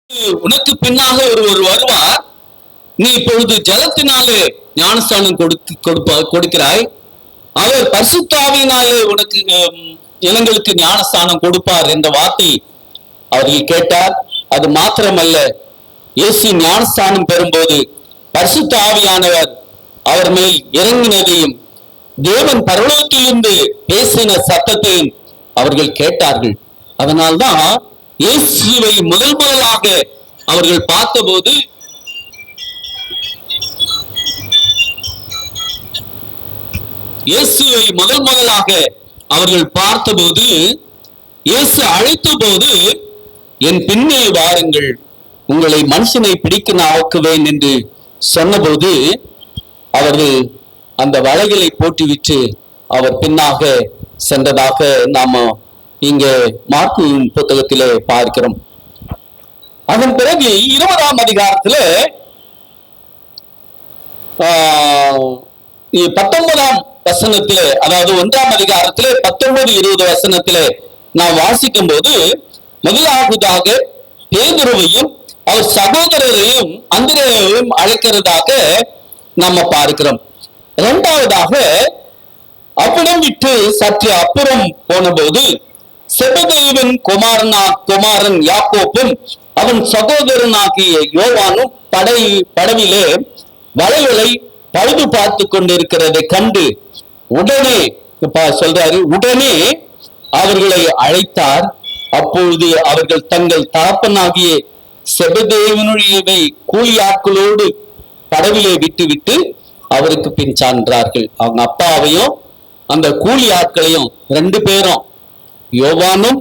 உனக்கு பின்னாக ஒருவர் வருவார், நீ இப்பொழுது ஜலத்தினாலே ஞானஸ்தானம் கொடுக்கிறாய், அவர் பரிசுத்தாவியினாலே உனக்கு இனங்களுக்கு ஞானஸ்தானம் கொடுப்பார் என்ற வார்த்தை அவர்கள் கேட்டார். அது மாத்திரமல்ல, இயேசு ஞானஸ்தானம் பெறும்போது பரிசுத்த ஆவியானவர் அவர் மேல் இறங்கினதையும் தேவன் பரலோகத்திலிருந்து பேசின சத்தத்தையும் அவர்கள் கேட்டார்கள். அதனால்தான் இயேசுவை முதலாக அவர்கள் பார்த்தபோது இயேசுவை முதலாக அவர்கள் பார்த்தபோது இயேசு அழைத்த போது, என் பின்னே வாருங்கள், உங்களை மனுஷனை பிடிக்க நான் ஆக்குவேன் என்று சொன்னபோது அவர்கள் அந்த வலைகளை போட்டுவிட்டு அவர் பின்னாக சென்றதாக நாம இங்க மாற்கு புத்தகத்திலே பார்க்கிறோம். அதன் பிறகு 20ஆம் அதிகாரத்துல 19ஆம் வசனத்திலே, அதாவது 1ஆம் அதிகாரத்திலே 19-20 வசனத்திலே நாம் வாசிக்கும் போது, முதலாவதாக பேதுருவையும் அவர் சகோதரரையும் அந்திரேயையும் அழைக்கிறதாக நம்ம பார்க்கிறோம். இரண்டாவதாக அவ்விடம் விட்டு சற்று அப்புறம் போன போது செபதேயுவின் குமாரன் யாக்கோப்பும் அவன் சகோதரனாகிய யோவானும் படவிலே வலைகளை பழுது பார்த்து கொண்டிருக்கிறதை கண்டு உடனே சொல்றாரு, உடனே அவர்களை அழைத்தார். அப்பொழுது அவர்கள் தங்கள் தகப்பனாகிய செபதேயுவினுடைய கூலியாட்களோடு படவிலே விட்டு அவருக்கு பின் சான்றார்கள். அவங்க அப்பாவையும் அந்த கூலி ஆட்களையும் 2 பேரும், யோவானும்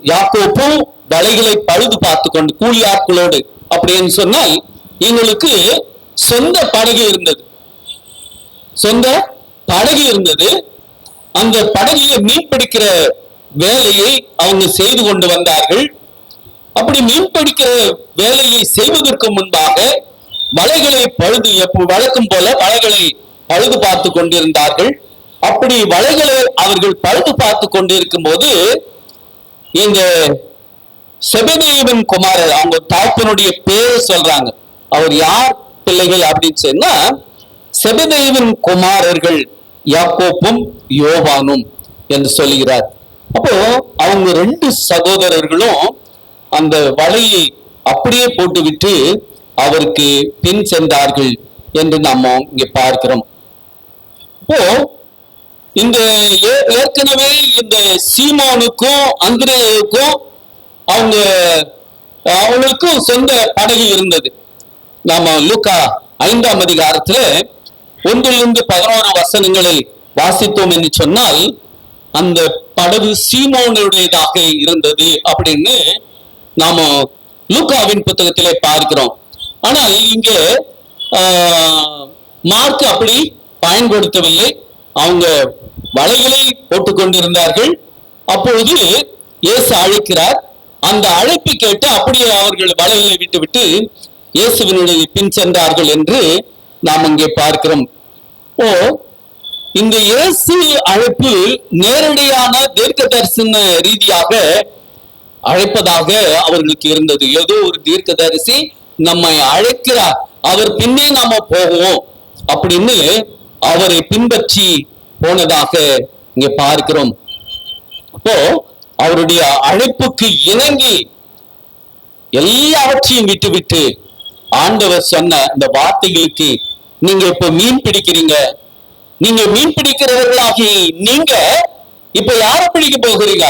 யாக்கோப்பும் வலைகளை பழுது பார்த்து கொண்டு கூலி ஆட்களோடு, அப்படின்னு சொன்னால் எங்களுக்கு சொந்த படகு இருந்தது. அந்த படகில மீன் பிடிக்கிற வேலையை அவங்க செய்து கொண்டு வந்தார்கள். அப்படி மீன் பிடிக்கிற வேலையை செய்வதற்கு முன்பாக வலைகளை வழக்கம் போல வலைகளை பழுது பார்த்து கொண்டிருந்தார்கள். அப்படி வலைகளை அவர்கள் பழுது பார்த்து கொண்டிருக்கும் போது இந்த செபதேயுவின் குமாரர், அவங்க தாப்பனுடைய பேரை சொல்றாங்க. அவர் யார் பிள்ளைகள் அப்படின்னு சொன்னா, செபதேயுவின் குமாரர்கள் யாக்கோப்பும் யோவானும் என்று சொல்லுகிறார். அப்போ அவங்க 2 சகோதரர்களும் அந்த வலையை அப்படியே போட்டுவிட்டு அவருக்கு பின் சென்றார்கள் என்று நாம இங்க பார்க்கிறோம். இப்போ இந்த ஏற்கனவே இந்த சீமோனுக்கும் அந்திரேயுக்கும் அவங்களுக்கும் சொந்த படகு இருந்தது. நாம லூக்கா 5ஆம் அதிகாரத்துல 1-11 வசனங்களை வாசித்தோம் என்று சொன்னால், அந்த படகு சீமோனுடையதாக இருந்தது அப்படின்னு நாம லூக்காவின் புத்தகத்திலே பார்க்கிறோம். ஆனால் இங்கே மார்க் அப்படி பயன்படுத்தவில்லை. அவங்க வலைகளை போட்டுக்கொண்டிருந்தார்கள். அப்பொழுது இயேசு அழைக்கிறார். அந்த அழைப்பை கேட்டு அப்படியே அவர்கள் வலைகளை விட்டு இயேசுவினுடைய பின் சென்றார்கள் என்று நாம் இங்கே பார்க்கிறோம். இந்த இயேசு அழைப்பு நேரடியான தீர்க்க தரிசன ரீதியாக அழைப்பதாக அவர்களுக்கு இருந்தது. ஏதோ ஒரு தீர்க்கதரிசி நம்மை அழைக்கிறார், அவர் பின்னே நாம போவோம் அப்படின்னு அவரை பின்பற்றி போனதாக இங்க பார்க்கிறோம். அப்போ அவருடைய அழைப்புக்கு இணங்கி எல்லாவற்றையும் விட்டு ஆண்டவர் சொன்ன அந்த வார்த்தைகளுக்கு, நீங்க இப்ப மீன் பிடிக்கிறீங்க, நீங்க மீன் பிடிக்கிறவர்களாகி நீங்க இப்ப யார பிடிக்க போகிறீங்க?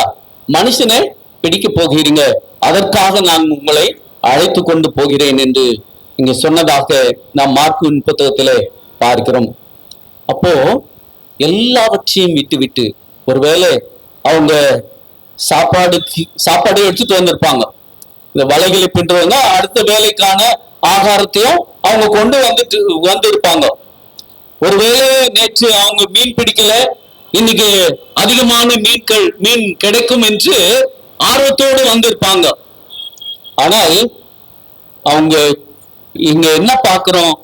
மனுஷனை பிடிக்க போகிறீங்க, அதற்காக நான் உங்களை அழைத்து கொண்டு போகிறேன் என்று இங்க சொன்னதாக நாம் மார்க்கின் புத்தகத்திலே பார்க்கிறோம். அப்போ எல்லாவற்றையும் விட்டு ஒருவேளை அவங்க சாப்பாடு எடுத்துட்டு வந்திருப்பாங்க. இந்த வலைகளை பின்றவங்க அடுத்த வேலைக்கான ஆகாரத்தையும் அவங்க கொண்டு வந்திருப்பாங்க. ஒருவேளை நேற்று அவங்க மீன் பிடிக்கல, இன்னைக்கு அதிகமான மீன் கிடைக்கும் என்று ஆர்வத்தோடு வந்திருப்பாங்க. ஆனால் அவங்க இங்க என்ன பார்க்கிறோம்?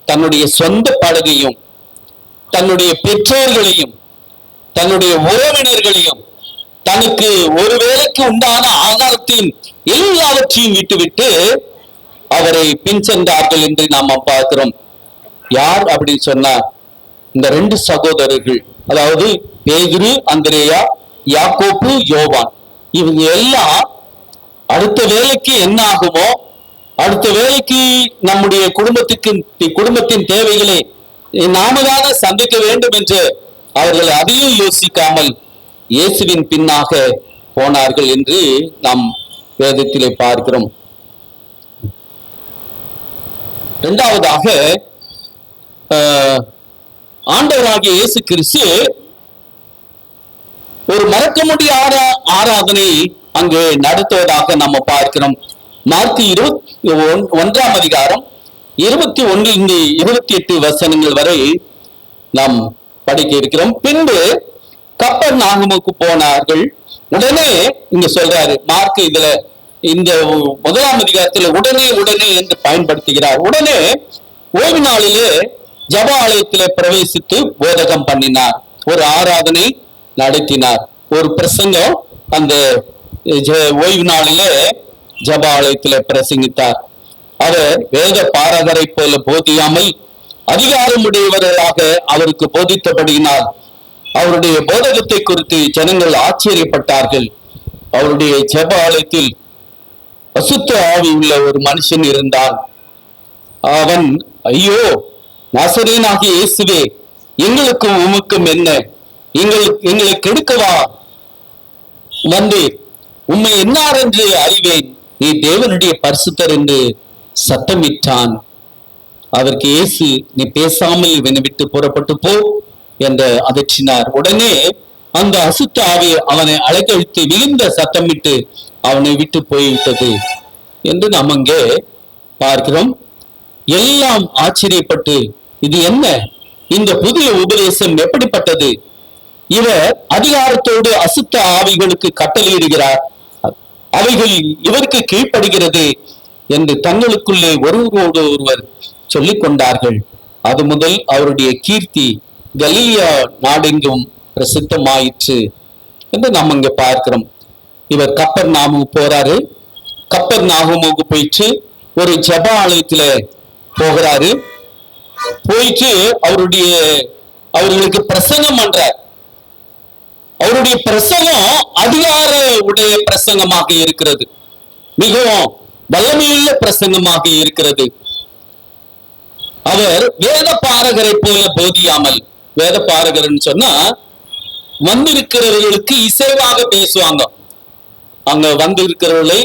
தன்னுடைய சொந்த படகையும் தன்னுடைய பெற்றோர்களையும் தன்னுடைய உறவினர்களையும் தனக்கு ஒரு வேளைக்கு உண்டான ஆகாரத்தையும் எல்லாவற்றையும் விட்டுவிட்டு அவரை பின் சென்றார்கள் என்று நாம பார்க்கிறோம். யார் அப்படின்னு சொன்னா இந்த ரெண்டு சகோதரர்கள், அதாவது பேதுரு, அந்திரேயா, யாக்கோப்பு, யோவான். இவங்க எல்லாம் அடுத்த வேலைக்கு என்ன ஆகுமோ, அடுத்த வேலைக்கு நம்முடைய குடும்பத்தின் தேவைகளை நாம தானே சந்திக்க வேண்டும் என்று அவர்கள் அதையும் யோசிக்காமல் இயேசுவின் பின்னாக போனார்கள் என்று நாம் வேதத்திலே பார்க்கிறோம். இரண்டாவதாக ஆண்டவராகிய இயேசு கிறிஸ்து ஒரு மறக்க முடியாத ஆராதனை அங்கு நடத்துவதாக நம்ம பார்க்கிறோம். மார்க்கு 21ஆம் அதிகாரம் 21 28 வசனங்கள் வரை நாம் படிக்க இருக்கிறோம். பின்பு கப்பர்நாகமுக்கு போனார்கள். உடனே இங்க சொல்றாரு மார்க், இதுல இந்த 1ஆம் அதிகாரத்துல உடனே என்று பயன்படுத்துகிறார். உடனே ஓய்வு நாளிலே ஜப ஆலயத்திலே பிரவேசித்து போதகம் பண்ணினார், ஒரு ஆராதனை நடத்தினார், ஒரு பிரசங்கம் அந்த ஓய்வு நாளிலே ஜப ஆலயத்திலே பிரசங்கித்தார். அவர் வேத பாரகரை போல போதியாமல் அதிகாரமுடையவர்களாக அவருக்கு போதித்தபடியினால் அவருடைய போதகத்தை குறித்து ஜனங்கள் ஆச்சரியப்பட்டார்கள். அவருடைய ஜப ஆலயத்தில் அசுத்த ஆவி உள்ள ஒரு மனுஷன் இருந்தான். அவன், ஐயோ நாசரேயனாகிய இயேசுவே, எங்களுக்கும் உமக்கும் என்ன? எங்களை கெடுக்கவா வந்தீர்? உம்மை என்னார் என்று அறிவேன், நீ தேவனுடைய பரிசுத்தர் என்று சத்தமிட்டான். அதற்கு இயேசு, நீ பேசாமல் இவனை விட்டு புறப்பட்டு போ என்று அதற்றினார். உடனே அந்த அசுத்த ஆவி அவனை அழைக்கழித்து மிகுந்த சத்தமிட்டு அவனை விட்டு போய்விட்டது என்று நாம் அங்கே பார்க்கிறோம். எல்லாம் ஆச்சரியப்பட்டு, இது என்ன? இந்த புதிய உபதேசம் எப்படிப்பட்டது? இவர் அதிகாரத்தோடு அசுத்த ஆவிகளுக்கு கட்டளையிடுகிறார், அவைகள் இவருக்கு கீழ்ப்படுகிறது என்று தங்களுக்குள்ளே ஒருவரோடு ஒருவர் சொல்லிக் கொண்டார்கள். அது முதல் அவருடைய கீர்த்தி கலிலியா நாடெங்கும் பிரசித்தமாயிற்று என்று நாம் இங்க பார்க்கிறோம். இவர் கப்பர்நாகுமுக்கு போறாரு. கப்பர்நாகுமுக்கு போயிட்டு ஒரு ஜப ஆலயத்துல போகிறாரு. போயிட்டு அவர்களுக்கு பிரசங்கம் பண்றார். அவருடைய பிரசங்கம் அதிகார உடைய பிரசங்கமாக இருக்கிறது, மிகவும் வல்லமையுள்ள பிரசங்கமாக இருக்கிறது. அவர் வேத பாரகரை போல போதியாமல், வேத பாரகர்னு சொன்னா வந்திருக்கிறவர்களுக்கு இசைவாக பேசுவாங்க. அங்க வந்திருக்கிறவர்களை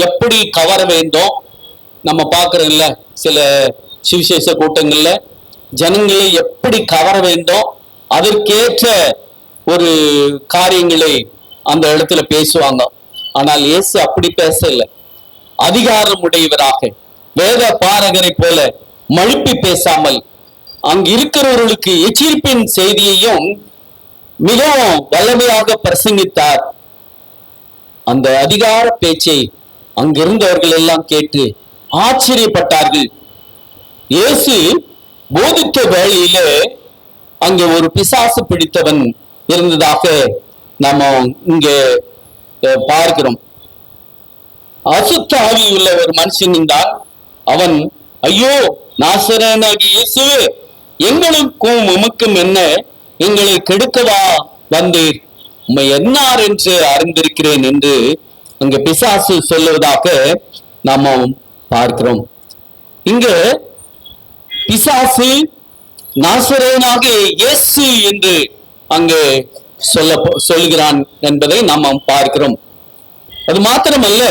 எப்படி கவர வேண்டும் நம்ம பார்க்கறோம்ல, சில சுவிசேஷ கூட்டங்கள்ல ஜனங்களை எப்படி கவர வேண்டும் அதற்கேற்ற ஒரு காரியங்களை அந்த இடத்துல பேசுவாங்க. ஆனால் இயேசு அப்படி பேசல. அதிகாரம் உடையவராக வேத பாரகரை போல மழுப்பி பேசாமல் அங்கு இருக்கிறவர்களுக்கு எச்சரிப்பின் செய்தியையும் மிகவும் வல்லமையாக பிரசங்கித்தார். அந்த அதிகார பேச்சை அங்கிருந்தவர்கள் எல்லாம் கேட்டு ஆச்சரியப்பட்டார்கள். இயேசு போதித்த வேளையிலே அங்கே ஒரு பிசாசு பிடித்தவன் இருந்ததாக நாம இங்கே பார்க்கிறோம். அசுத்த ஆவி உள்ள ஒரு மனுஷன் இருந்தால் அவன், ஐயோ நாசரேயனாகிய இயேசுவே, எங்களுக்கும் உமக்கும் என்ன? எங்களை கெடுக்கவா வந்தீர்? உம்மை என்னார் என்று அறிந்திருக்கிறேன் என்று அங்க பிசாசு சொல்லுவதாக நாம பார்க்கிறோம். இங்க பிசாசு நாசரேயனாகிய இயேசு என்று அங்கு சொல்லுகிறான் என்பதை நாம் பார்க்கிறோம். அது மாத்திரமல்ல,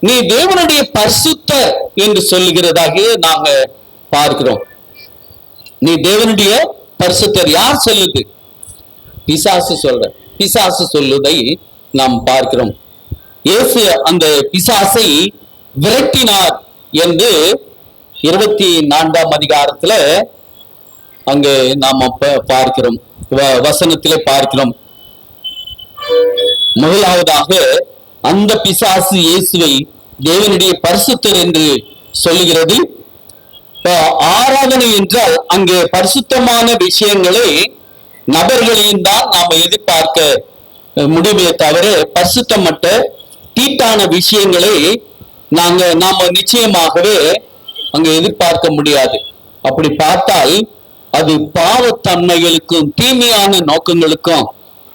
நீ தேவனுடைய பரிசுத்தர் என்று சொல்லுகிறதாக நாங்க பார்க்கிறோம். நீ தேவனுடைய பரிசுத்தர் யார் சொல்லுது? பிசாசு சொல்ற. பிசாசு சொல்லுவதை நாம் பார்க்கிறோம். இயேசு அந்த பிசாசை விரட்டினார் என்று 24ஆம் அதிகாரத்துல அங்கு நாம பார்க்கிறோம், வசனத்திலே பார்க்கிறோம். முதலாவதாக அந்த பிசாசு இயேசுவை தேவனுடைய பரிசுத்தர் என்று சொல்லுகிறது. ஆராதனை என்றால் அங்கே பரிசுத்தமான விஷயங்களை நபர்களையும் தான் நாம எதிர்பார்க்க முடியுமே தவிர பரிசுத்தமற்ற தீட்டான விஷயங்களை நாம நிச்சயமாகவே அங்க எதிர்பார்க்க முடியாது. அப்படி பார்த்தால் அது பாவத்தன்மைகளுக்கும் தீமையான நோக்கங்களுக்கும்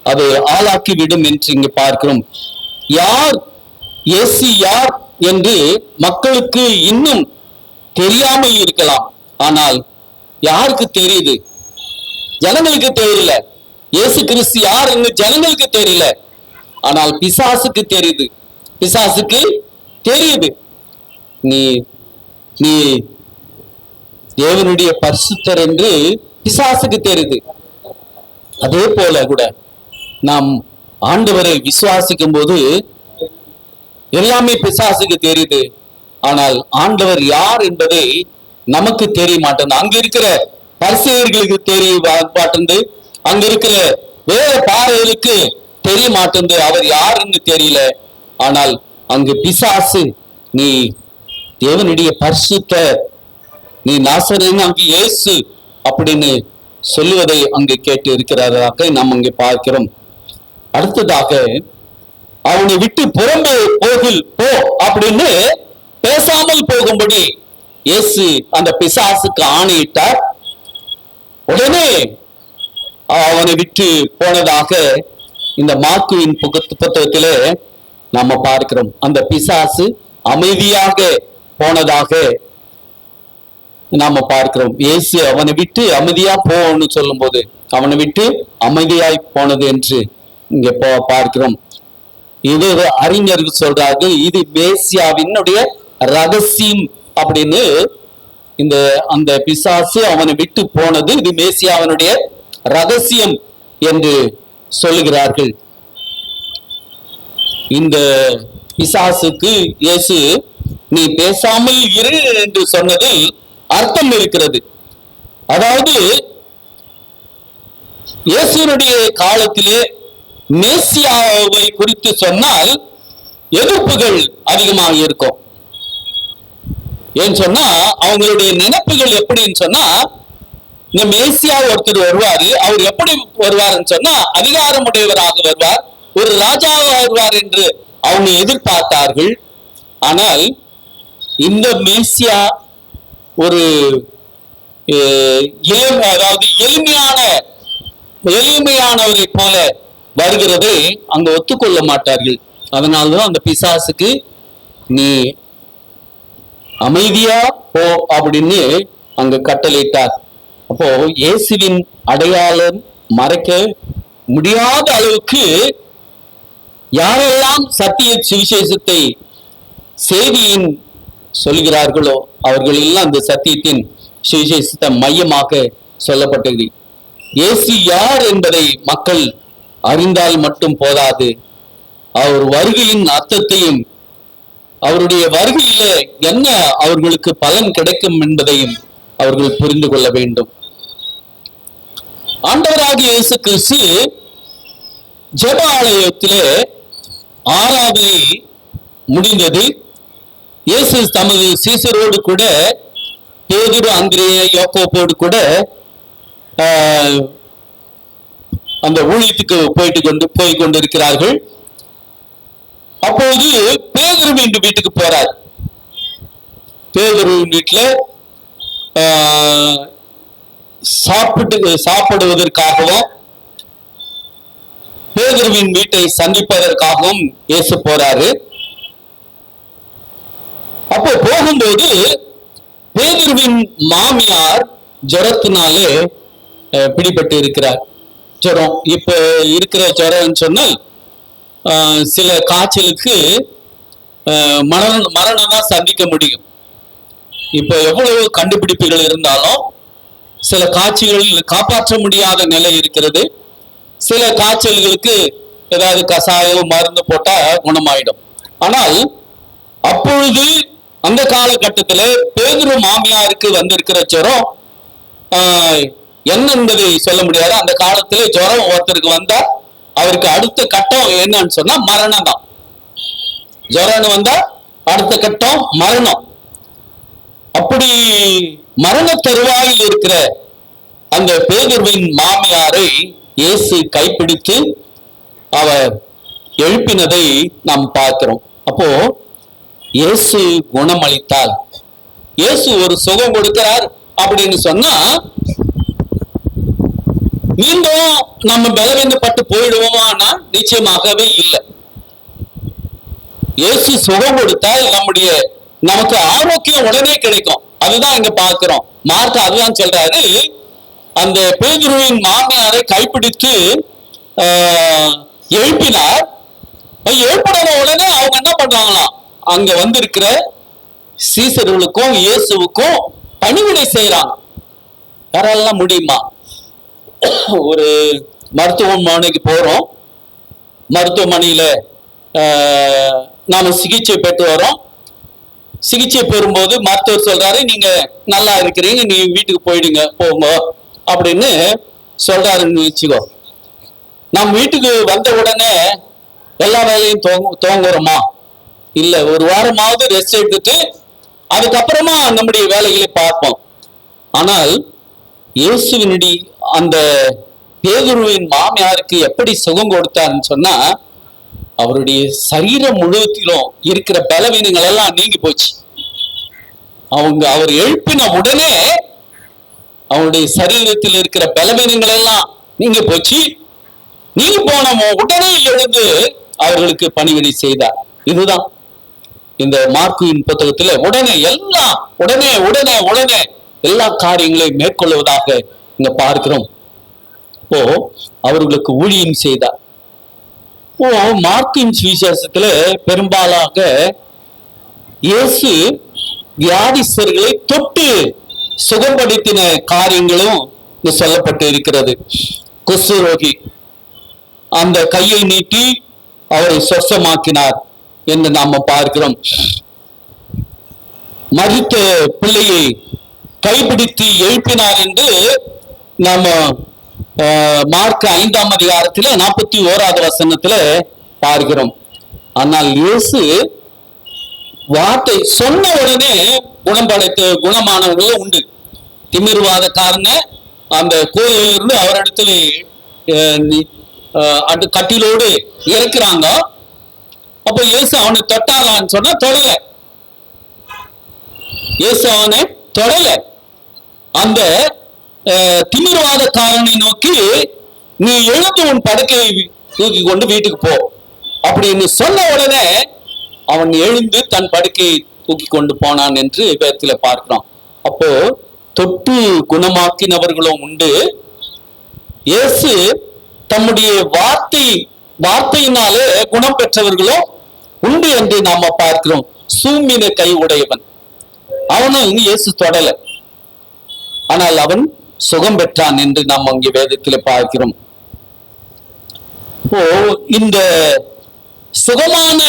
அதை ஆளாக்கி விடும் என்று இங்கு பார்க்கிறோம். யார் இயேசு யார் என்று மக்களுக்கு இன்னும் தெரியாமல் இருக்கலாம். ஆனால் யாருக்கு தெரியுது? ஜனங்களுக்கு தெரியல. இயேசு கிறிஸ்து யார் என்று ஜனங்களுக்கு தெரியல. ஆனால் பிசாசுக்கு தெரியுது. பிசாசுக்கு தெரியுது. நீ நீ தேவனுடைய பரிசுத்தர் என்று பிசாசுக்கு தெரியுது. அதே போல கூட நாம் ஆண்டவரை விசுவாசிக்கும் போது எல்லாமே பிசாசுக்கு தெரியுது. ஆனால் ஆண்டவர் யார் என்பதை நமக்கு தெரிய மாட்டேன். அங்க இருக்கிற பரிசேயர்களுக்கு தெரிய மாட்டேன். அங்க இருக்கிற வேற பாறைகளுக்கு தெரிய மாட்டேன். அவர் யாருன்னு தெரியல. ஆனால் அங்கு பிசாசு நீ தேவனுடைய பரிசுத்த, நீ நாசரேயன் அங்கு இயேசு அப்படின்னு சொல்லுவதை அங்கு கேட்டு இருக்கிறதாக நாம் அங்கே பார்க்கிறோம். அடுத்ததாக அவனை விட்டு புறம்பே போ அப்படின்னு பேசாமல் போகும்படி இயேசு அந்த பிசாசுக்கு ஆணையிட்டார். உடனே அவனை விட்டு போனதாக இந்த மார்க்குவின் புத்தகத்திலே நாம பார்க்கிறோம். அந்த பிசாசு அமைதியாக போனதாக நாம பார்க்கிறோம். இயேசு அவனை விட்டு அமைதியா போன்னு சொல்லும் போது அவனை விட்டு அமைதியாய் போனது என்று இங்க பார்க்கிறோம். இது அறிஞர்கள் சொல்றார்கள், இது மேசியாவினுடைய ரகசியம் அப்படின்னு. அந்த பிசாசு அவனை விட்டு போனது இது மேசியாவினுடைய ரகசியம் என்று சொல்லுகிறார்கள். இந்த பிசாசுக்கு இயேசு நீ பேசாமல் இரு என்று சொன்னதில் அர்த்தம் இருக்கிறது. அதாவது இயேசுனுடைய காலத்திலே மேசியாவை குறித்து சொன்னால் எதிர்ப்புகள் அதிகமாக இருக்கும். ஏன்னு சொன்னா அவங்களுடைய நினைப்புகள் எப்படின்னு சொன்னா, இந்த மேசியா ஒருத்தர் வருவாரு, அவர் எப்படி வருவாருன்னு சொன்னா அதிகாரமுடையவராக வருவார், ஒரு ராஜாவாக வருவார் என்று அவங்க எதிர்பார்த்தார்கள். ஆனால் இந்த மேசியா ஒரு அதாவது எளிமையானவரை போல வருகிறதை அங்க ஒத்துக்கொள்ள மாட்டார்கள். அதனால்தான் அந்த பிசாசுக்கு நீ அமைதியா போ அப்படின்னு அங்க கட்டளையிட்டார். அப்போ இயேசுவின் அடையாளம் மறைக்க முடியாத அளவுக்கு யாரெல்லாம் சத்திய சுவிசேஷத்தை செய்தியின் சொல்கிறார்களோ அவர்கள் எல்லாம் அந்த சத்தியத்தின் சுவிசேஷத்தை மையமாக சொல்லப்பட்டது. இயேசு யார் என்பதை மக்கள் அறிந்தால் மட்டும் போதாது, அவர் வருகையின் அர்த்தத்தையும் அவருடைய வருகையில என்ன அவர்களுக்கு பலன் கிடைக்கும் என்பதையும் அவர்கள் புரிந்து கொள்ள வேண்டும். ஆண்டவராகிய இயேசு கிறிஸ்து ஜெப ஆலயத்திலே ஆராதனை முடிந்தது. இயேசு தமது சீசரோடு கூட பேதுரு, அந்திரேயா, யோக்கோபோடு கூட அந்த ஊழியத்துக்கு போய் கொண்டிருக்கிறார்கள். அப்போது பேதுருவின் வீட்டுக்கு போறார். பேதுருவின் வீட்டுல சாப்பிடுவதற்காகவும் பேதுருவின் வீட்டை சந்திப்பதற்காகவும் இயேசு போறாரு. அப்போ போகும்போது பேதுருவின் மாமியார் ஜுரத்தினாலே பிடிபட்டு இருக்கிறார். ஜுரம் இப்ப இருக்கிற ஜுரம் சொன்னால் சில காய்ச்சலுக்கு மரணம் தான் சந்திக்க முடியும். இப்ப எவ்வளவு கண்டுபிடிப்புகள் இருந்தாலும் சில காய்ச்சல்களில் காப்பாற்ற முடியாத நிலை இருக்கிறது. சில காய்ச்சல்களுக்கு ஏதாவது கசாயம் மருந்து போட்டா குணமாயிடும். ஆனால் அப்பொழுது அந்த காலகட்டத்தில் பேதுரு மாமியாருக்கு வந்திருக்கிற ஜுரம் என்ன என்பதை சொல்ல முடியாது. அந்த காலத்துல ஜுரம் ஒருத்தருக்கு வந்தா அவருக்கு அடுத்த கட்டம் என்னன்னு சொன்னா மரணம் தான். ஜுரம் வந்தா அடுத்த கட்டம் மரணம். அப்படி மரண தருவாயில் இருக்கிற அந்த பேதுருவின் மாமியாரை இயேசு கைப்பிடித்து அவர் எழுப்பினதை நாம் பார்க்கிறோம். அப்போ இயேசு குணமளித்தால், இயேசு ஒரு சுகம் கொடுக்கிறார் அப்படின்னு சொன்னா மீண்டும் நம்ம பலவீனப்பட்டு போயிடுவோமானா நிச்சயமாகவே இல்லை. இயேசு சுகம் கொடுத்தால் நமக்கு ஆரோக்கியம் உடனே கிடைக்கும். அதுதான் இங்க பார்க்கிறோம். மார்க் அதுதான் சொல்றாரு, அந்த பேதுருவின் மாமியாரை கைப்பிடித்து எழுப்பினார். எழுப்பின உடனே அவங்க என்ன பண்றாங்களாம், அங்க வந்திருக்கிற சீசர்களுக்கும் இயேசுவுக்கும் பணிவிடை செய்யறாங்க. யாரெல்லாம் முடியுமா? ஒரு மருத்துவமனைக்கு போறோம், மருத்துவமனையில நாம சிகிச்சை பெற்று வரோம். சிகிச்சை பெறும்போது மருத்துவர் சொல்றாரு, நீங்க நல்லா இருக்கிறீங்க, நீ வீட்டுக்கு போயிடுங்க, போங்க அப்படின்னு சொல்றாருன்னு வச்சுக்கோ. நம்ம வீட்டுக்கு வந்த உடனே எல்லா வேலையும் துவங்குறோமா? இல்ல, ஒரு வாரமாவது ரெஸ்ட் எடுத்துட்டு அதுக்கப்புறமா நம்முடைய வேலைகளை பார்ப்போம். ஆனால் இயேசுவினுடைய அந்த பேதுருவின் மாமியாருக்கு எப்படி சுகம் கொடுத்தாருன்னு சொன்னா, அவருடைய சரீரம் முழுவதிலும் இருக்கிற பலவீனங்கள் எல்லாம் நீங்கி போச்சு. அவர் எழுப்பின உடனே அவருடைய சரீரத்தில் இருக்கிற பலவீனங்கள் எல்லாம் நீங்கி போச்சு. நீங்க போன உடனே எழுந்து அவர்களுக்கு பணிவிடை செய்தார். இதுதான் இந்த மார்க்குவின் புத்தகத்துல உடனே எல்லா காரியங்களையும் மேற்கொள்வதாக இங்க பார்க்கிறோம். அவர்களுக்கு ஊழியம் செய்தார். மார்க்கின் சுவிசேஷத்துல பெரும்பாலாக இயேசு வியாதிஸ்தர்களை தொட்டு சுகப்படுத்தின காரியங்களும் இங்க சொல்லப்பட்டு இருக்கிறது. குஷ்டரோகி அந்த கையை நீட்டி அவரை சொஸ்தமாக்கினார் என்று நாம பார்க்கிறோம். மரித்த பிள்ளையை கைப்பிடித்து எழுப்பினார் என்று நாம மார்க் 5ஆம் அதிகாரத்துல 41வது வசனத்துல பார்க்கிறோம். ஆனால் இயேசு வார்த்தை சொன்ன உடனே குணமானவர்களும் உண்டு. திமிர்வாதக்காரன அந்த கோயிலிருந்து அவரிடத்துல கட்டிலோடு இறக்குறாங்க. அப்ப இயேசு அவனை தொட்டாரான்னு சொன்னா தொடல. இயேசு அவனை தொடல. அந்த திமிர்வாதக்காரனை நோக்கி, நீ எழுந்து உன் படுக்கையை தூக்கி கொண்டு வீட்டுக்கு போ அப்படின்னு சொன்ன உடனே அவன் எழுந்து தன் படுக்கையை தூக்கி கொண்டு போனான் என்று வேதத்துல பார்க்கிறோம். அப்போ தொட்டு குணமாக்கினவர்களும் உண்டு. இயேசு தம்முடைய வார்த்தையினாலே குணம் பெற்றவர்களும் உண்டு என்று நாம பார்க்கிறோம். சூம்பின கை உடையவன், அவனும் இயேசு தொடல, ஆனால் அவன் சுகம் பெற்றான் என்று நாம் அங்கே வேதத்தில் பார்க்கிறோம். இந்த சுகமான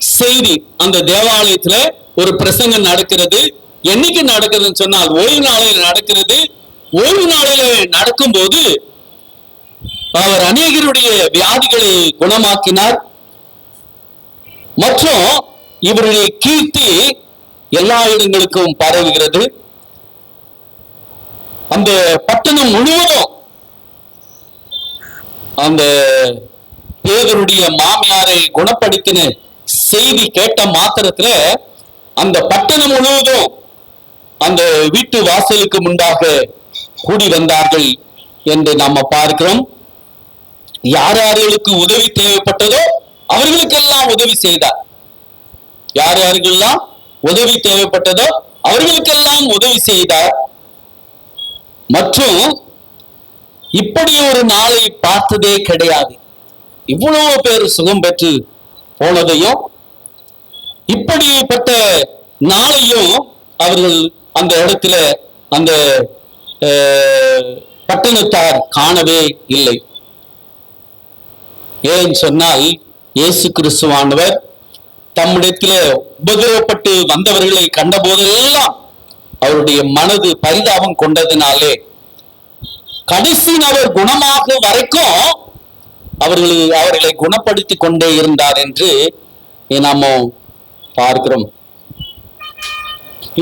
செய்தி அந்த தேவாலயத்துல ஒரு பிரசங்கம் நடக்கிறது. என்னைக்கு நடக்குதுன்னு சொன்னால் ஓய்வு நாளையில் நடக்கிறது. ஓய்வு நாளையில நடக்கும் போது அவர் அநேகருடைய வியாதிகளை குணமாக்கினார். மற்றும் இவருடைய கீர்த்தி எல்லா இடங்களுக்கும் பரவுகிறது. அந்த பட்டணம் முழுவதும் அந்த பேதுருடைய மாமியாரை குணப்படுத்தின செய்தி கேட்ட மாத்திரத்துல அந்த பட்டணம் முழுவதும் அந்த வீட்டு வாசலுக்கு முன்பாக கூடி வந்தார்கள் என்று நாம பார்க்கிறோம். யார் யார்களுக்கு உதவி தேவைப்பட்டதோ அவர்களுக்கெல்லாம் உதவி செய்தார். யார் யாருக்கெல்லாம் உதவி தேவைப்பட்டதோ அவர்களுக்கெல்லாம் உதவி செய்தார். மற்றும் இப்படி ஒரு நாளை பார்த்ததே கிடையாது. இவ்வளவு பேர் சுகம் பெற்று போனதையும் இப்படிப்பட்ட நாளையும் அவர்கள் அந்த இடத்துல அந்த பட்டணத்தார் காணவே இல்லை. ஏன் சொன்னால் இயேசு கிறிஸ்துவானவர் தம்மிடத்துல உபதிரவப்பட்டு வந்தவர்களை கண்ட போதெல்லாம் அவருடைய மனது பரிதாபம் கொண்டதினாலே கடைசி அவர் குணமாக வரைக்கும் அவர்களை குணப்படுத்தி கொண்டே இருந்தார் என்று நாம பார்க்கிறோம்.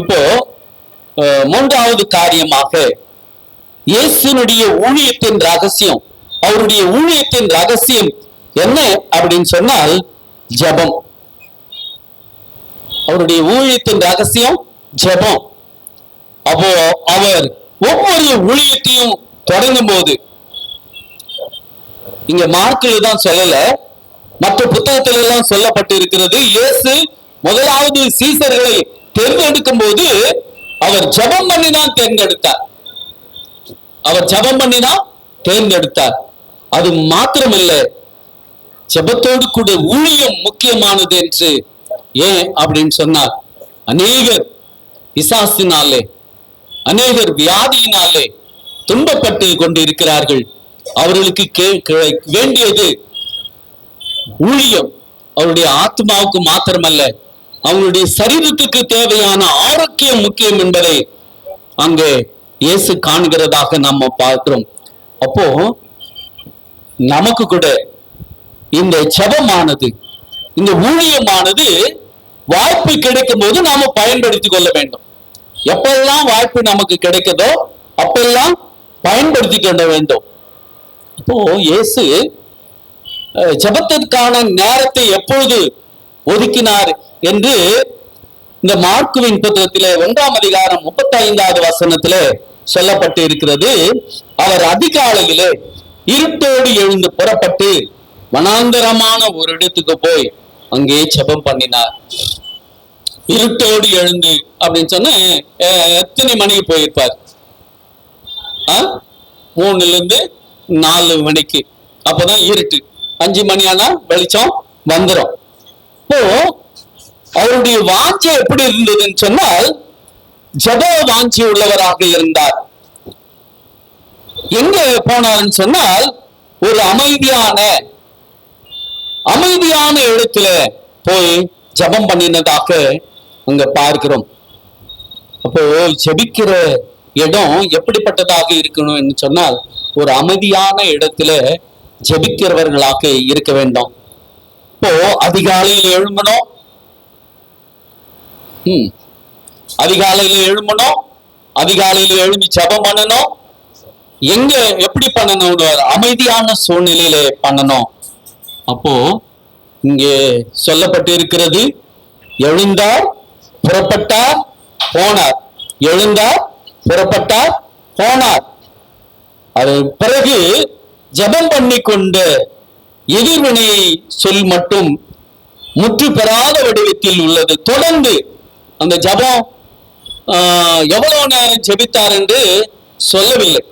இப்போ மூன்றாவது காரியமாக இயேசுனுடைய ஊழியத்தின் ரகசியம், அவருடைய ஊழியத்தின் ரகசியம் என்ன அப்படின்னு சொன்னால் ஜெபம். அவருடைய ஊழியத்தின் ரகசியம் ஜெபம். அப்போ அவர் ஒவ்வொரு ஊழியத்தையும் தொடங்கும் போது, இங்க மார்க்கில் தான் சொல்லல, மற்ற புத்தகத்தில எல்லாம் சொல்லப்பட்டு இருக்கிறது, இயேசு முதலாவது சீசர்களை தேர்ந்தெடுக்கும் போது அவர் ஜெபம் பண்ணி தான் தேர்ந்தெடுத்தார். அவர் ஜெபம் பண்ணி தான் தேர்ந்தெடுத்தார். அது மாத்திரமல்ல, ஜெபத்தோடு கூட ஊழியம் முக்கியமானது என்று. ஏன் அப்படின்னு சொன்னார், அநேகர் பிசாசினாலே, அநேகர் வியாதியினாலே துன்பப்பட்டு கொண்டு இருக்கிறார்கள். அவர்களுக்கு வேண்டியது ஊழியம். அவருடைய ஆத்மாவுக்கு மாத்திரமல்ல, அவங்களுடைய சரீரத்துக்கு தேவையான ஆரோக்கியம் முக்கியம் என்பதை அங்கே இயேசு காண்கிறதாக நம்ம பார்க்கிறோம். அப்போ நமக்கு கூட இந்த ஜெபமானது, இந்த ஊழியமானது வாய்ப்பு கிடைக்கும் போது நாம பயன்படுத்திக் கொள்ள வேண்டும். எப்பெல்லாம் வாய்ப்பு நமக்கு கிடைக்குதோ அப்பெல்லாம் பயன்படுத்திக் கொள்ள வேண்டும். இப்போ இயேசு ஜெபத்திற்கான நேரத்தை எப்பொழுது ஒதுக்கினார் என்று இந்த மார்க்குவின் புத்தகத்திலே 1ஆம் அதிகாரம் 35வது வசனத்திலே சொல்லப்பட்டு இருக்கிறது. அவர் அதிகாலையிலே இருட்டோடு எழுந்து புறப்பட்டு வனாந்தரமான ஒரு இடத்துக்கு போய் அங்கே ஜெபம் பண்ணினார். இருட்டோடு எழுந்து அப்படின்னு சொன்ன எத்தனை மணிக்கு போயிருப்பார்? 3 to 4 மணிக்கு. அப்பதான் இருட்டு. 5 மணி ஆனா வெளிச்சம் வந்துடும். இப்போ அவருடைய வாஞ்சை எப்படி இருந்ததுன்னு சொன்னால் ஜெப வாஞ்சி உள்ளவராக இருந்தார். எங்க போனார்னு சொன்னால் ஒரு அமைதியான இடத்துல போய் ஜெபம் பண்ணினதாக அங்க பார்க்கிறோம். அப்போ ஜெபிக்கிற இடம் எப்படிப்பட்டதாக இருக்கணும்னு சொன்னால் ஒரு அமைதியான இடத்துல ஜெபிக்கிறவர்களாக இருக்க வேண்டும். இப்போ அதிகாலையில் எழும்பணும், அதிகாலையில எழும்பி ஜெபம் பண்ணணும். எங்க எப்படி பண்ணணும்? அமைதியான சூழ்நிலையில பண்ணணும். அப்போ இங்கே சொல்லப்பட்டு இருக்கிறது, எழுந்தார், புறப்பட்டார், போனார். எழுந்தார், புறப்பட்டார், போனார். அது பிறகு ஜெபம் பண்ணி கொண்ட எதிர்வினை சொல் மட்டும் முற்று பெறாத வடிவத்தில் உள்ளது. தொடர்ந்து அந்த ஜெபம் எவ்வளவு நேரம் ஜெபித்தார் என்று சொல்லவில்லை.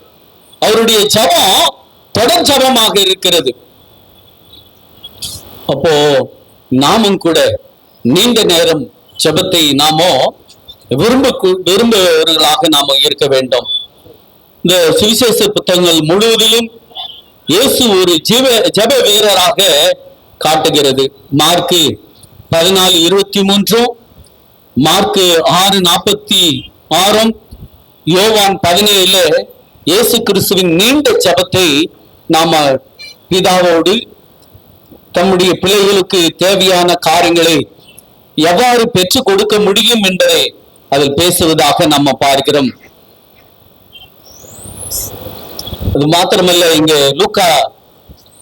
அவருடைய ஜெபம் தொடர் ஜெபமாக இருக்கிறது. அப்போ நாமும் கூட நீண்ட நேரம் ஜெபத்தை நாமோ விரும்புவர்களாக நாம இருக்க வேண்டும். இந்த சுவிசேஷ புத்தகங்கள் முழுவதிலும் இயேசு ஒரு ஜெப வீரராக காட்டுகிறது. மார்க்கு 14:23, மார்க்கு 6:46, யோவான் 17 இயேசு கிறிஸ்துவின் நீண்ட ஜெபத்தை நாம பிதாவோடு தம்முடைய பிள்ளைகளுக்கு தேவையான காரியங்களை எவ்வாறு பெற்றுக் கொடுக்க முடியும் என்பதை அதில் பேசுவதாக நம்ம பார்க்கிறோம். அது மாத்திரமல்ல, இங்க லூக்கா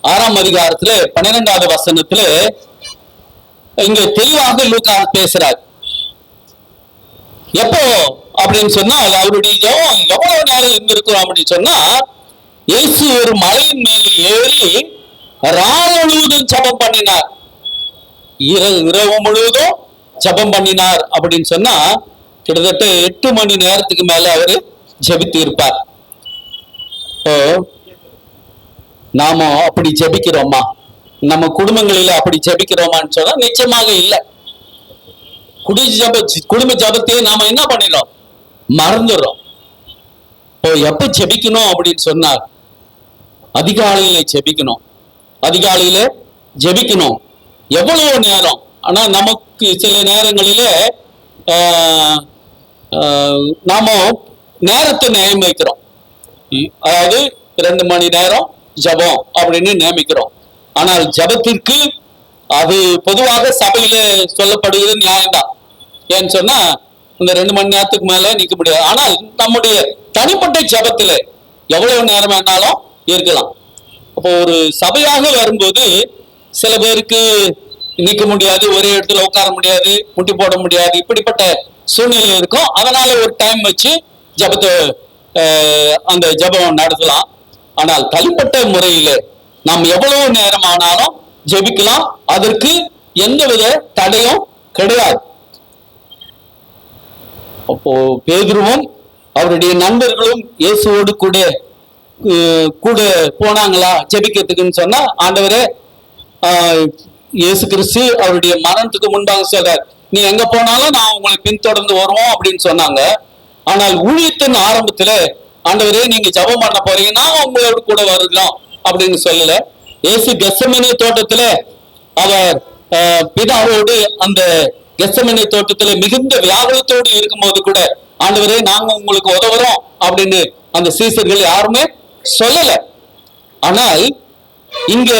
6ஆம் அதிகாரத்துல 12வது வசனத்துல இங்க தெளிவாக லூக்கா பேசுறார். எப்போ அப்படின்னு சொன்னால் அவருடைய ஜெபம் எவ்வளவு நேரம் இருந்திருக்கும் அப்படின்னு சொன்னா, இயேசு ஒரு மலையின் மேல் ஏறி ராவு முழுவதும் ஜெபம் பண்ணினார். இரவு முழுவதும் ஜெபம் பண்ணினார் அப்படின்னு சொன்னா கிட்டத்தட்ட 8 மணி நேரத்துக்கு மேல அவரு ஜெபித்து இருப்பார். நாம அப்படி ஜெபிக்கிறோமா? நம்ம குடும்பங்களில அப்படி ஜெபிக்கிறோமான்னு சொன்னா நிச்சயமாக இல்லை. குடும்ப ஜெபத்தையே நாம என்ன பண்ணிடுறோம்? மறந்துடுறோம். எப்ப ஜெபிக்கணும் அப்படின்னு சொன்னார், அதிகாலையில ஜெபிக்கணும். அதிகாலையில ஜெபிக்கணும். எவ்வளவு நேரம்? ஆனா நமக்கு சில நேரங்களில நாம நேரத்தை நியமிக்கிறோம். அதாவது 2 மணி நேரம் ஜெபம் அப்படின்னு நியமிக்கிறோம். ஆனால் ஜெபத்திற்கு அது பொதுவாக சபையில சொல்லப்படுகிறது நியாயம்தான். ஏன்னு சொன்னா இந்த 2 மணி நேரத்துக்கு மேல நிக்க முடியாது. ஆனால் நம்முடைய தனிப்பட்ட ஜெபத்துல எவ்வளவு நேரம் வேணாலும் இருக்கலாம். அப்போ ஒரு சபையாக வரும்போது சில பேருக்கு நிற்க முடியாது, ஒரே இடத்துல உட்கார முடியாது, முட்டி போட முடியாது, இப்படிப்பட்ட சூழ்நிலை இருக்கும். அதனால ஒரு டைம் வச்சு ஜபத்தை அந்த ஜபம் நடத்தலாம். ஆனால் தனிப்பட்ட முறையில நாம் எவ்வளவு நேரம் ஆனாலும் ஜெபிக்கலாம். அதற்கு எந்தவித தடையும் கிடையாது. அப்போ பேதுருவும் அவருடைய நண்பர்களும் இயேசுவோடு கூட கூட போனாங்களா ஜெபிக்கிறதுக்குன்னு சொன்னா, ஆண்டவரே இயேசு கிறிஸ்து அவருடைய மரணத்துக்கு முன்பாக சொல்றார், நீ எங்க போனாலும் நான் உங்களை பின்தொடர்ந்து வருவோம் அப்படின்னு சொன்னாங்க. ஆனால் ஊழியத்தின் ஆரம்பத்துல ஆண்டவரே நீங்க ஜெபம் பண்ண போறீங்கன்னா உங்களோடு கூட வரலாம் அப்படின்னு சொல்லல. இயேசு கெத்செமனே தோட்டத்துல அவர் பிதாவோடு அந்த கெத்செமனே தோட்டத்துல மிகுந்த வியாகுலத்தோடு இருக்கும்போது கூட ஆண்டவரே நாங்க உங்களுக்கு உதவுறோம் அப்படின்னு அந்த சீசர்கள் யாருமே சொல்லல. ஆனால் இங்க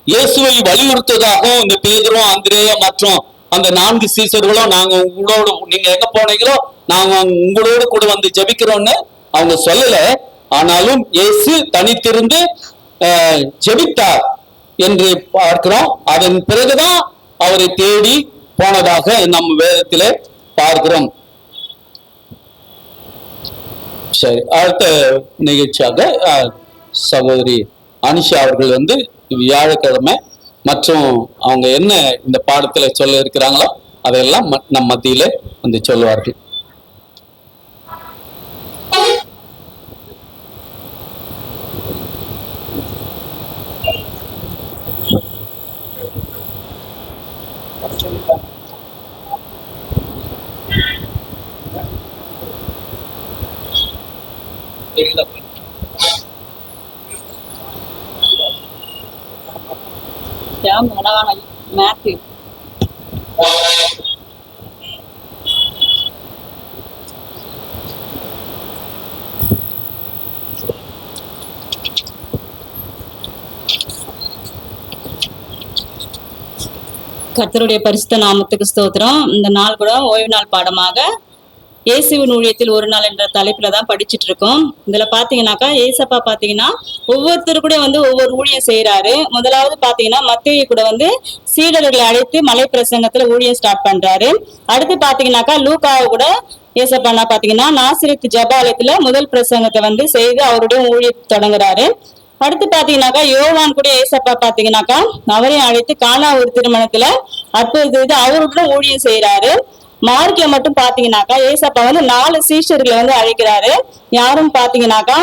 இயேசுவை வலியுறுத்ததாகவும் இந்த பேதுரும் அந்திரேயா மற்றும் அந்த 4 சீசர்களும் நாங்க உங்களோடு, நீங்க எங்க போனீங்களோ நாங்க உங்களோடு கூட வந்து ஜெபிக்கிறோம்னு அவங்க சொல்லல. ஆனாலும் இயேசு தனித்திருந்து ஜெபித்தார் என்று பார்க்கிறோம். அதன் பிறகுதான் அவரை தேடி போனதாக நம்ம வேதத்திலே பார்க்கிறோம். சரி, அடுத்த நிகழ்ச்சியாக சகோதரி அனிஷா அவர்கள் வியாழக்கிழமை மற்றும் அவங்க என்ன இந்த பாடத்துல சொல்ல இருக்கிறாங்களோ அதையெல்லாம் நம் மத்தியில சொல்லுவார்கள். Matthew. கர்த்தருடைய பரிசுத்த நாமத்துக்கு ஸ்தோத்திரம். இந்த நாள் கூட ஓய்வு நாள் பாடமாக இயேசுவின் ஊழியத்தில் ஒரு நாள் என்ற தலைப்புல தான் படிச்சுட்டு இருக்கோம். இதுல பாத்தீங்கன்னாக்கா ஏசப்பா பாத்தீங்கன்னா ஒவ்வொருத்தரு கூட ஒவ்வொரு ஊழியம் செய்யறாரு. முதலாவது பாத்தீங்கன்னா மத்தேயு கூட சீடர்களை அழைத்து மலை பிரசங்கத்துல ஊழியம் ஸ்டார்ட் பண்றாரு. அடுத்து பாத்தீங்கன்னாக்கா லூக்காவை கூட ஏசப்பா பாத்தீங்கன்னா நாசரேத்து ஜெபாலயத்துல முதல் பிரசங்கத்தை செய்து அவருடைய ஊழியத்தை தொடங்குறாரு. அடுத்து பாத்தீங்கன்னாக்கா யோவான் கூட ஏசப்பா பாத்தீங்கன்னாக்கா அவரையும் அழைத்து கானா ஒரு திருமணத்துல அற்புதத்தை அவருடன் ஊழியம் செய்யறாரு. மார்க்ல மட்டும் பாத்தீங்கன்னாக்கா ஏசப்பா 4 சீஷர்களை அழைக்கிறாரு. யாரும் பாத்தீங்கன்னாக்கா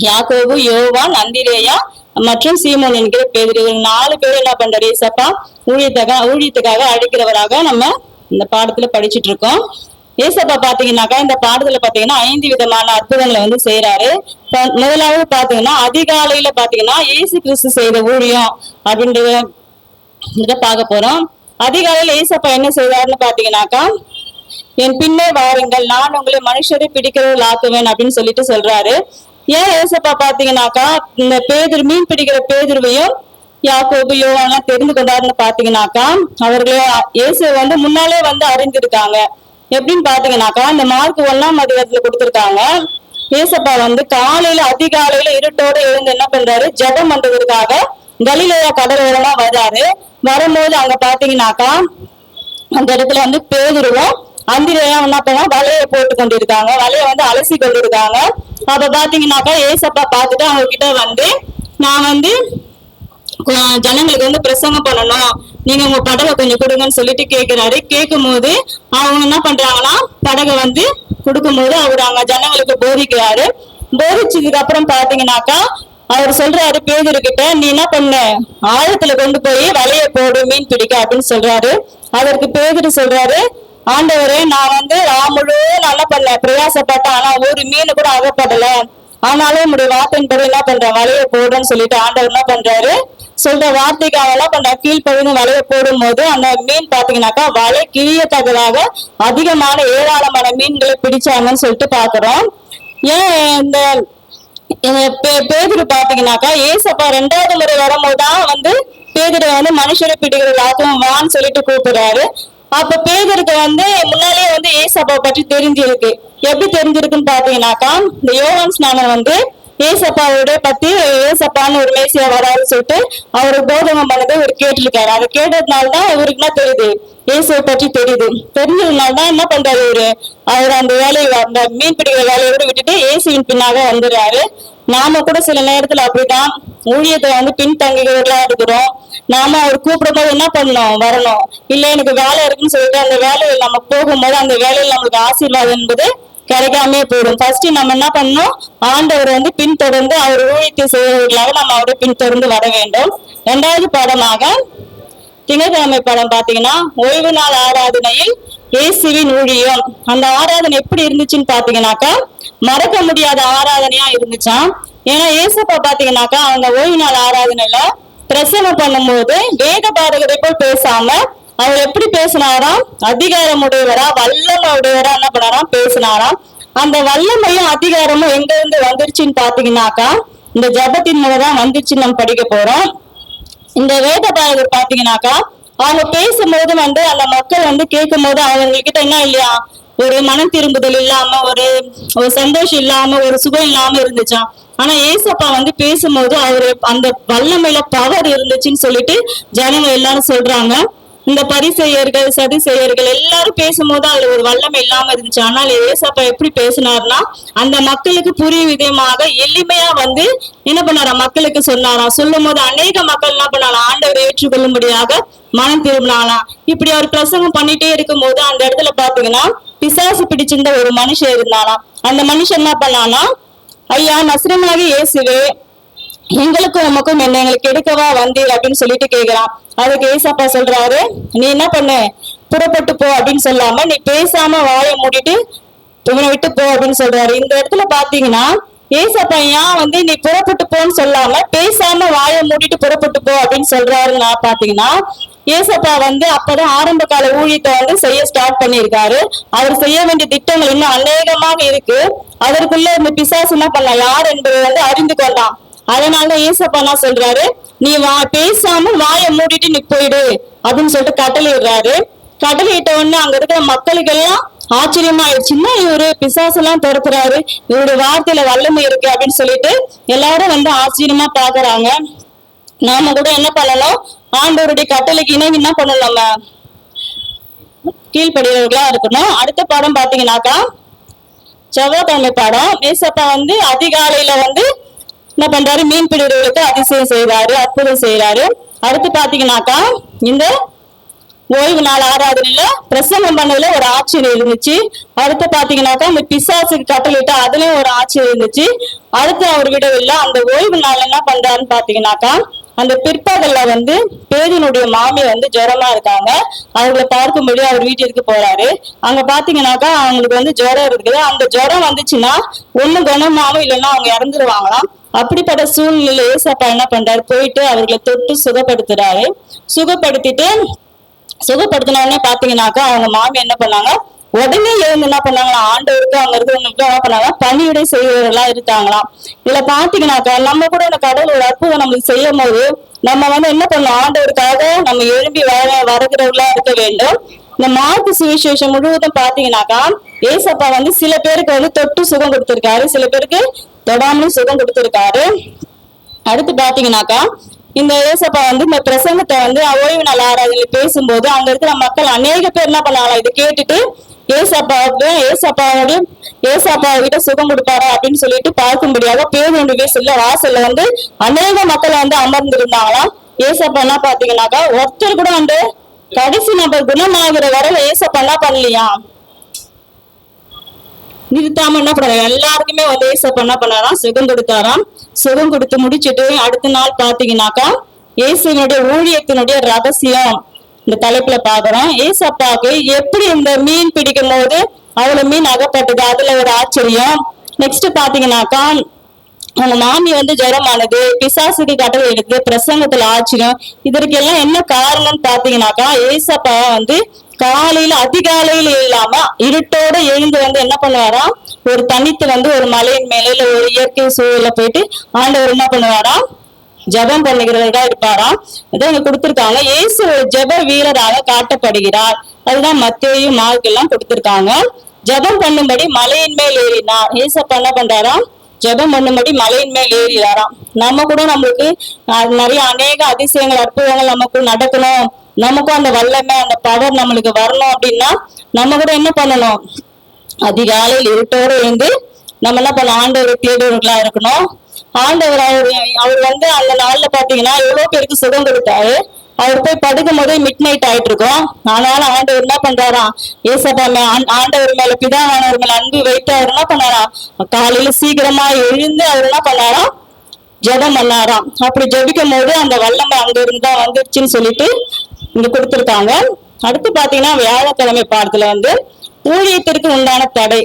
யாக்கோபு, யோவான், அந்திரேயா மற்றும் சீமோன் என்கிற பேதுரு 4 பேர் என்ன பண்றாரு ஏசப்பா ஊழியத்துக்காக அழைக்கிறவராக நம்ம இந்த பாடத்துல படிச்சுட்டு இருக்கோம். ஏசப்பா பாத்தீங்கன்னாக்கா இந்த பாடத்துல பாத்தீங்கன்னா 5 விதமான அற்புதங்களை செய்யறாரு. முதலாவது பாத்தீங்கன்னா அதிகாலையில பாத்தீங்கன்னா இயேசு கிறிஸ்து செய்த ஊழியம் அப்படின்றத பார்க்க போறோம். அதிகாலையில ஏசப்பா என்ன செய்வாருன்னு பாத்தீங்கன்னாக்கா, என் பின்னே வாருங்கள், நான் உங்களை மனுஷரை பிடிக்கிறவர்கள் ஆக்குவேன் அப்படின்னு சொல்றாரு. ஏன் ஏசப்பா பாத்தீங்கன்னாக்கா இந்த மீன் பிடிக்கிற பேதுருவையும் யாக்கோபு யோவான்லாம் தெரிந்து கொண்டாருன்னு பாத்தீங்கன்னாக்கா, அவர்களே இயேசு முன்னாலே அறிந்திருக்காங்க. எப்படின்னு பாத்தீங்கன்னாக்கா இந்த மார்க் 1ஆம் அதிகாரத்துல கொடுத்திருக்காங்க. ஏசப்பா காலையில அதிகாலையில இருட்டோட எழுந்து என்ன பண்றாரு, ஜெபம் பண்றதுக்காக கலிலேயா கடலோரமா வர்றாரு. வரும்போது அங்க பாத்தீங்கன்னாக்கா அந்த இடத்துல பேதுருவும் அந்திரேயா என்ன பண்ணா வலையை போட்டு கொண்டிருக்காங்க, வலையை அலசி கொண்டிருக்காங்க. அப்ப பாத்தீங்கன்னாக்கா ஏசப்பா பார்த்துட்டு அவங்க கிட்ட நான் ஜனங்களுக்கு பிரசங்கம் பண்ணணும், நீங்க உங்க படகை கொஞ்சம் கொடுங்கன்னு சொல்லிட்டு கேட்கிறாரு. கேட்கும் போது அவங்க என்ன பண்றாங்கன்னா படகை கொடுக்கும் போது அவர் அங்க ஜனங்களுக்கு போதிக்கிறாரு. போதிச்சதுக்கு அப்புறம் பாத்தீங்கன்னாக்கா அவர் சொல்றாரு பேதுரு கிட்ட, நீ என்ன பண்ண, ஆழத்துல கொண்டு போய் வலைய போடு மீன் பிடிக்க அப்படின்னு சொல்றாரு. அதற்கு பேதுரு சொல்றாரு, ஆண்டவரே நான் முழுவதும் நல்லா பண்ண பிரயாசப்பட்டேன், ஆனா ஒரு மீன் கூட அகப்படல, ஆனாலும் உங்களுடைய வார்த்தையின்படி என்ன பண்றேன் வலைய போடுன்னு சொல்லிட்டு ஆண்டவர் என்ன பண்றாரு சொல்ற வார்த்தைக்கு அவன் என்ன பண்ற கீழ்ப்பகுதி வலைய போடும் போது அந்த மீன் பாத்தீங்கன்னாக்கா வலை கிழியத்தக்கதாக அதிகமான ஏராளமான மீன்களை பிடிச்சாங்கன்னு சொல்லிட்டு பாக்குறோம். ஏன் இந்த பேதுரு பாத்தீங்கன்னாக்கா ஏசப்பா 2வது முறை வரும்போதுதான் பேதுரு மனுஷரை பிடிக்கிறது ஆக்கும் வான்னு சொல்லிட்டு கூப்பிடுறாரு. அப்ப பேதருக்கு வந்து முன்னாலே வந்து ஏசப்பாவை பற்றி தெரிஞ்சிருக்கு. எப்படி தெரிஞ்சிருக்குன்னு பாத்தீங்கன்னாக்கா, இந்த யோவான் ஸ்நானன் வந்து ஏசப்பாவோட பத்தி ஏசப்பான்னு ஒரு மேசியா வராருன்னு சொல்லிட்டு அவரு போதகம் பண்ணதை இவர் கேட்டிருக்காரு. அதை கேட்டதுனாலதான் இவருக்கு என்ன தெரியுது, இயேசுவை பற்றி தெரியுது. தெரிஞ்சதுனாலதான் என்ன பண்றாரு இவரு, அவர் அந்த வேலையை, அந்த மீன் பிடிக்கிற வேலையை கூட விட்டுட்டு இயேசுவின் பின்னாக வந்துடுறாரு. நாம கூட சில நேரத்துல அப்படிதான் ஊழியத்தை வந்து பின்தங்குகிறவர்களா இருக்கிறோம். நாம அவர் கூப்பிடும் போது என்ன பண்ணணும், வரணும். இல்ல எனக்கு வேலை இருக்குன்னு சொல்லிட்டு அந்த வேலையில் நம்ம போகும்போது அந்த வேலையில் நம்மளுக்கு ஆசீர்வாதம் என்பது கிடைக்காமே போயிடும். ஃபர்ஸ்ட் நம்ம என்ன பண்ணணும், ஆண்டவர் வந்து பின்தொடர்ந்து அவர் ஊழியத்தை செய்வர்களாக நம்ம அவரை பின்தொடர்ந்து வர வேண்டும். இரண்டாவது பாடமாக திங்கட்கிழமை பாடம் பாத்தீங்கன்னா, ஓய்வு நாள் ஆராதனையில் இயேசுவின் ஊழியம். அந்த ஆராதனை எப்படி இருந்துச்சுன்னு பாத்தீங்கன்னாக்கா, மறக்க முடியாத ஆராதனையா இருந்துச்சாம். ஏன்னா ஏசப்பா பாத்தீங்கன்னாக்கா, அவங்க ஓய்வு நாள் ஆராதனையில பிரசங்கம் பண்ணும்போது வேத பாரகரை போல் பேசாம அவர் எப்படி பேசினாராம், அதிகாரம் உடையவரா வல்லமை உடையவரா என்ன பண்ணாராம் பேசினாராம். அந்த வல்லமையும் அதிகாரமும் எங்க இருந்து வந்துருச்சுன்னு பாத்தீங்கன்னாக்கா, இந்த ஜபத்தின் மூலம் தான் வந்துருச்சுன்னு நம்ம படிக்க போறோம். இந்த வேத பாரகர் பாத்தீங்கன்னாக்கா, அவங்க பேசும்போது வந்து அந்த மக்கள் வந்து கேட்கும் போது அவங்ககிட்ட என்ன இல்லையா, ஒரு மனம் திரும்புதல் இல்லாம, ஒரு சந்தோஷம் இல்லாம, ஒரு சுகம் இல்லாம இருந்துச்சாம். ஆனா ஏசப்பா வந்து பேசும்போது அவரு அந்த வல்லமையில பவர் இருந்துச்சுன்னு சொல்லிட்டு ஜனங்க எல்லாரும் சொல்றாங்க. இந்த பரிசெயர்கள் சதிசெயர்கள் எல்லாரும் பேசும்போது அதுல ஒரு வல்லமை இல்லாம இருந்துச்சு. ஆனால் ஏசப்பா எப்படி பேசினார்னா, அந்த மக்களுக்கு புரியும் விதமாக எளிமையா வந்து என்ன பண்ணாரா, மக்களுக்கு சொன்னாராம். சொல்லும் போது அநேக மக்கள் என்ன பண்ணாலாம், ஆண்டவரை ஏற்றுக்கொள்ளும்படியாக மனம் திரும்பினாலாம். இப்படி அவர் பிரசங்கம் பண்ணிட்டே இருக்கும் போது அந்த இடத்துல பாத்தீங்கன்னா பிசாசு பிடிச்சிருந்த ஒரு மனுஷன் இருந்தாலாம். அந்த மனுஷன் என்ன பண்ணானா, ஐயா நசரேயனாகிய இயேசுவே, எங்களுக்கும் உமக்கும் என்ன, எங்களுக்கு எடுக்கவா வந்தீர் அப்படின்னு சொல்லிட்டு கேக்குறான். அதுக்கு ஏசப்பா சொல்றாரு, நீ என்ன பண்ணு, புறப்பட்டு போ அப்படின்னு சொல்லாம நீ பேசாம வாயை மூடிட்டு இவனை விட்டு போ அப்படின்னு சொல்றாரு. இந்த இடத்துல பாத்தீங்கன்னா ஏசப்பா ஏன் வந்து நீ புறப்பட்டு போன்னு சொல்லாம பேசாம வாயை மூடிட்டு புறப்பட்டு போ அப்படின்னு சொல்றாருன்னா பாத்தீங்கன்னா, ஏசப்பா வந்து அப்பதான் ஆரம்ப கால ஊழியத்தை வந்து செய்ய ஸ்டார்ட் பண்ணியிருக்காரு. அவர் செய்ய வேண்டிய திட்டங்கள் இன்னும் அநேகமாக இருக்கு. அதற்குள்ள இந்த பிசாசு என்ன பண்ணலாம், யார் என்பதை வந்து அறிந்து கொண்டான். அதனால ஏசப்பா என்ன சொல்றாரு, நீ பேசாம வாயை மூடிட்டு நீ போயிடு அப்படின்னு சொல்லிட்டு கட்டளையிடுறாரு. கட்டளையிட்ட உடனே அங்க இருக்கிற மக்களுக்கு எல்லாம் ஆச்சரியமா ஆயிடுச்சுன்னா, இவரு பிசாசு எல்லாம் துரத்துறாரு, இவருடைய வார்த்தையில வல்லமை இருக்கு அப்படின்னு சொல்லிட்டு எல்லாரும் வந்து ஆச்சரியமா பாக்குறாங்க. நாம கூட என்ன பண்ணணும், ஆண்டவருடைய கட்டளைக்கு இணங்கி என்ன பண்ணணும், நம்ம கீழ்படியவர்களா இருக்கணும். அடுத்த பாடம் பாத்தீங்கன்னாக்கா செவ்வாய்க்கிழமை பாடம். ஏசப்பா வந்து அதிகாலையில வந்து என்ன பண்றாரு, மீன் பிடிவர்களுக்கு அதிசயம் செய்வாரு, அற்புதம் செய்யறாரு. அடுத்து பாத்தீங்கன்னாக்கா இந்த ஓய்வு நாள் ஆராதனையில பிரசங்கம் பண்ணதுல ஒரு ஆச்சரியம் இருந்துச்சு. அடுத்து பாத்தீங்கன்னாக்கா இந்த பிசாசுக்கு கட்டளையிட்ட அதுலயும் ஒரு ஆச்சரியம் இருந்துச்சு. அடுத்து அவர் விடவில்லை. அந்த ஓய்வு நாள் என்ன பண்றாருன்னு பாத்தீங்கன்னாக்கா, அந்த பிற்பகல்ல வந்து பேதினுடைய மாமி வந்து ஜுரமா இருக்காங்க. அவங்களை பார்க்கும்படி அவர் வீட்டிற்கு போறாரு. அங்க பாத்தீங்கன்னாக்கா அவங்களுக்கு வந்து ஜுரம் இருக்குது. அந்த ஜுரம் வந்துச்சுன்னா ஒண்ணு குணமாவும் இல்லைன்னா அவங்க இறந்துருவாங்களாம். அப்படிப்பட்ட சூழ்நிலை ஏசப்பா என்ன பண்றாரு, போயிட்டு அவர்களை தொட்டு சுகப்படுத்துறாரு. சுகப்படுத்தின உடனே பாத்தீங்கன்னாக்கா அவங்க மாமி என்ன பண்ணாங்க, உடனே எழுந்து என்ன பண்ணாங்களா, ஆண்டவருக்கு அவங்க இருக்கிறவங்களுக்கு என்ன பண்ணாங்க, பணியுடை செய்வர்களா இருக்காங்களாம். இதுல பாத்தீங்கன்னாக்கா நம்ம கூட இந்த கடவுளோட அற்புதம் நம்மளுக்கு செய்யும் போது நம்ம வந்து என்ன பண்ணோம், ஆண்டவருக்காக நம்ம எழும்பி வருகிறவர்களா இருக்க வேண்டும். இந்த மார்க்கு சுவிசேஷம் முழுவதும் பாத்தீங்கன்னாக்கா ஏசப்பா வந்து சில பேருக்கு வந்து தொட்டு சுகம் கொடுத்திருக்காரு, சில பேருக்கு தொடாமலும் சுகம் கொடுத்திருக்காரு. அடுத்து பாத்தீங்கன்னாக்கா இந்த ஏசப்பா வந்து இந்த பிரசங்கத்தை வந்து ஓய்வு நாள் ஆராதனையில பேசும்போது அங்க இருக்கிற மக்கள் அநேக பேர் என்ன பண்ணாங்களா, இதை கேட்டுட்டு ஏசப்பாவிட்ட சுகம் கொடுப்பாரா அப்படின்னு சொல்லிட்டு பார்க்கும்படியாக பேருடைய சில வாசல்ல வந்து அநேக மக்கள் வந்து அமர்ந்திருந்தாங்களாம். ஏசப்பா என்ன பாத்தீங்கன்னாக்கா ஒருத்தர் கூட வந்து கடைசி நபர் குணமாகிற வரை ஏசப்பா என்ன பண்ணலையா, நிறுத்தாம என்ன பண்ணாரு, எல்லாருக்குமே வந்து ஏசப்பா என்ன பண்ணாராம், சுகம் கொடுத்தாராம். சுகம் கொடுத்து முடிச்சுட்டு அடுத்த நாள் பாத்தீங்கன்னாக்கா இயேசுவினுடைய ஊழியத்தினுடைய ரகசியம் இந்த தலைப்புல பாக்குறோம். ஏசப்பாவுக்கு எப்படி இந்த மீன் பிடிக்கும் போது அவ்வளவு மீன் அகப்பட்டது, அதுல ஒரு ஆச்சரியம். நெக்ஸ்ட் பாத்தீங்கன்னாக்கா அவங்க மாமி வந்து ஜுரமானது, பிசாசுக்கு கட்டளை எடுத்து பிரசங்கத்துல ஆச்சரியம். இதற்கு எல்லாம் என்ன காரணம்னு பாத்தீங்கன்னாக்கா ஏசப்பா வந்து காலையில அதிகாலையில இல்லாம இருட்டோட எழுந்து வந்து என்ன பண்ணுவாராம், ஒரு தனித்து வந்து ஒரு மலையின் மேல இல்ல ஒரு இயற்கை சூழல போயிட்டு ஆண்டவர் என்ன பண்ணுவாராம், ஜெபம் பண்ணுகிறவர்களா இருப்பாராம். இதை இங்க கொடுத்திருக்காங்க. இயேசு ஒரு ஜெப வீரராக காட்டப்படுகிறார். அதுதான் மத்தேயு மார்க் எல்லாம் கொடுத்திருக்காங்க. ஜெபம் பண்ணும்படி மலையின் மேல் ஏறினார். ஏசப்பா என்ன பண்றாராம்? ஜெபம் பண்ணும்படி மலையின் மேல் ஏறினாராம். நம்ம கூட நம்மளுக்கு நிறைய அநேக அதிசயங்கள் அற்புதங்கள் நமக்கு நடக்கணும், நமக்கும் அந்த வல்லமை அந்த பவர் நம்மளுக்கு வரணும் அப்படின்னா நம்ம கூட என்ன பண்ணணும்? அதிகாலையில் இருட்டோடு இருந்து நம்ம என்ன பண்ண ஆண்டவரை தேடுவர்களா இருக்கணும். ஆண்டவர் அவர் வந்து அந்த நாள்ல பாத்தீங்கன்னா எவ்வளவு பேருக்கு சுகம் கொடுத்தாரு. அவர் போய் படுக்கும் போதே மிட் நைட் ஆயிட்டு இருக்கோம். ஆனாலும் ஆண்டவர் என்ன பண்றாராம்? ஏசப்பா ஆண்டவர் மேல பிதாவானவர் மேல அன்பு வைத்து அவர் என்ன பண்ணாராம்? காலையில சீக்கிரமா எழுந்து அவர் என்ன பண்ணாராம்? ஜெபம் பண்ணாராம். அப்படி ஜெபிக்கும் போது அந்த வல்லமை அங்க இருந்துதான் வந்துருச்சுன்னு சொல்லிட்டு இங்க கொடுத்திருக்காங்க. அடுத்து பாத்தீங்கன்னா வியாழக்கிழமை பாடத்துல வந்து ஊழியத்திற்கு உண்டான தடை.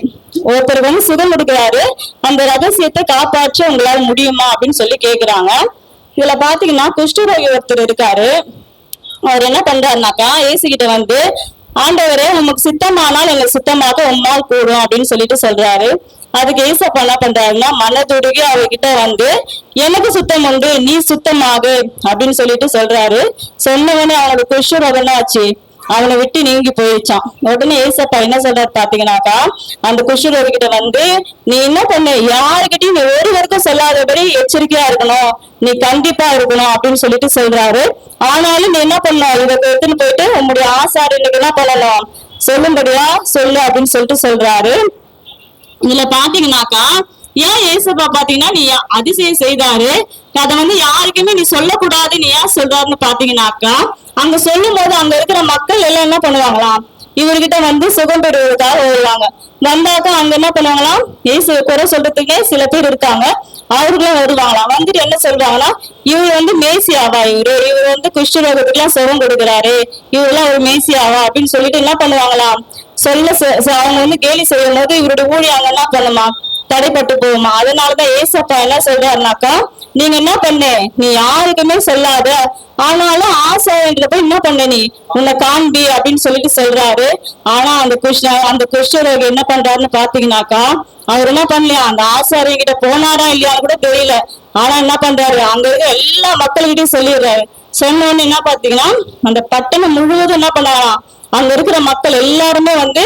ஒருத்தர் வந்து சுகம் கொடுக்கிறாரு, அந்த ரகசியத்தை காப்பாற்ற உங்களால முடியுமா அப்படின்னு சொல்லி கேக்குறாங்க. இதுல பாத்தீங்கன்னா குஷ்டரோகி ஒருத்தர் இருக்காரு. அவர் என்ன பண்றாருனாக்கா இயேசுகிட்ட வந்து, ஆண்டவரே உமக்கு சித்தமானால் என்னை சித்தமாக உம்மால் கூடும் அப்படின்னு சொல்லிட்டு சொல்றாரு. அதுக்கு ஏசப்பா என்ன பண்றாருன்னா மனதுருகி அவர்கிட்ட வந்து, எனக்கு சுத்தம் உண்டு, நீ சுத்தமாகு அப்படின்னு சொல்லிட்டு சொல்றாரு. சொன்னவனே அவனோட குஷ்டரோகம் ஆச்சு, அவனை விட்டு நீங்கி போயிடுச்சான். உடனே ஏசப்பா என்ன சொல்றாரு பாத்தீங்கன்னாக்கா, அந்த குஷ்டரோகி கிட்ட வந்து, நீ என்ன பண்ணு, யாருக்கிட்டையும் நீ ஒருவருக்கும் சொல்லாதபடி எச்சரிக்கையா இருக்கணும், நீ கண்டிப்பா இருக்கணும் அப்படின்னு சொல்லிட்டு சொல்றாரு. ஆனாலும் நீ என்ன பண்ணணும்? இதை எடுத்துன்னு போயிட்டு உங்களுடைய ஆசாரியனுக்கு என்ன பண்ணணும்? சொல்லும்படியா சொல்லு அப்படின்னு சொல்லிட்டு சொல்றாரு. இதுல பாத்தீங்கன்னாக்கா ஏன் ஏசப்பா பாத்தீங்கன்னா நீ அதிசயம் செய்தாரு, அதை வந்து யாருக்குமே நீ சொல்லக்கூடாது நீ ஏன் சொல்றாருன்னு பாத்தீங்கன்னாக்கா, அங்க சொல்லும் போது அங்க இருக்கிற மக்கள் எல்லாம் என்ன பண்ணுவாங்களாம்? இவர்கிட்ட வந்து சுகம் பெறுவதற்காக வருவாங்க. வந்தாக்கா அங்க என்ன பண்ணுவாங்களாம்? இயேசு குறை சொல்றதுக்கே சில பேர் இருக்காங்க, அவர்களும் வருவாங்களாம். வந்துட்டு என்ன சொல்றாங்கன்னா, இவர் வந்து மேசியாவா, இவர் வந்து குஷ்டரோகத்துக்கு எல்லாம் சுகம் கொடுக்குறாரு, இவரெல்லாம் ஒரு மேசியாவா அப்படின்னு சொல்லிட்டு என்ன பண்ணுவாங்களாம்? அவங்க வந்து கேலி செய்யும் போது இவருடைய ஊழியங்க என்ன பண்ணுமா? தடைப்பட்டு போகுமா? அதனாலதான் ஏசப்பா என்ன சொல்றாருனாக்கா, நீங்க என்ன பண்ணு, நீ யாருக்குமே சொல்லாத, ஆனாலும் ஆசாரியன்கிட்ட போய் என்ன பண்ண, நீ உன்னை காண்பி அப்படின்னு சொல்லிட்டு சொல்றாரு. ஆனா அந்த குஷ்டரோகி என்ன பண்றாருன்னு பாத்தீங்கன்னாக்கா, அவர் என்ன பண்ணலையா, அந்த ஆசாரியங்கிட்ட போனாரா இல்லையான்னு கூட தெரியல. ஆனா என்ன பண்றாரு, அங்க இருக்க எல்லா மக்கள்கிட்டையும் சொல்லிடுறாரு. சொன்னோன்னு என்ன பாத்தீங்கன்னா, அந்த பட்டணம் முழுவதும் என்ன பண்ணாராம்? அங்க இருக்கிற மக்கள் எல்லாருமே வந்து